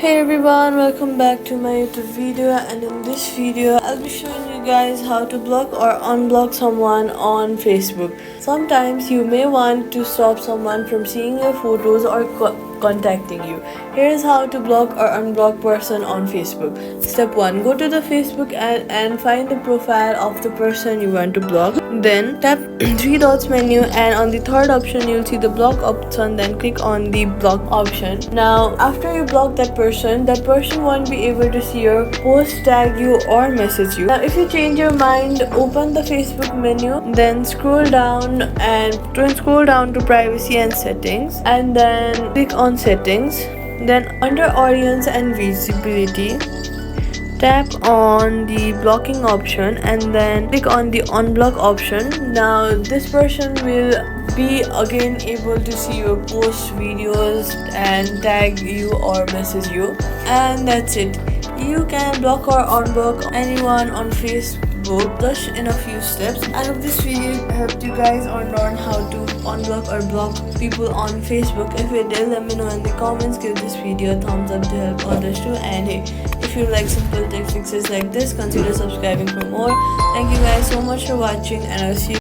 Hey everyone, welcome back to my YouTube video, and in this video I'll be showing you guys how to block or unblock someone on Facebook. Sometimes you may want to stop someone from seeing your photos or contacting you. Here's how to block or unblock person on Facebook. Step 1. Go to the Facebook and find the profile of the person you want to block. Then tap three dots menu, and on the third option you'll see the block option. Then click on the block option. Now after you block that person won't be able to see your post, tag you or message you. Now if you change your mind, open the Facebook menu, then scroll down to privacy and settings, and then click on settings. Then under audience and visibility, tap on the blocking option and then click on the unblock option. Now this person will be again able to see your post, videos, and tag you or message you, and that's it. You can block or unblock anyone on Facebook just in a few steps. I hope this video helped you guys or learn how to unblock or block people on Facebook. If it did, let me know in the comments. Give this video a thumbs up to help others too, and hey, if you like simple tech fixes like this, consider subscribing for more. Thank you guys so much for watching, and I'll see you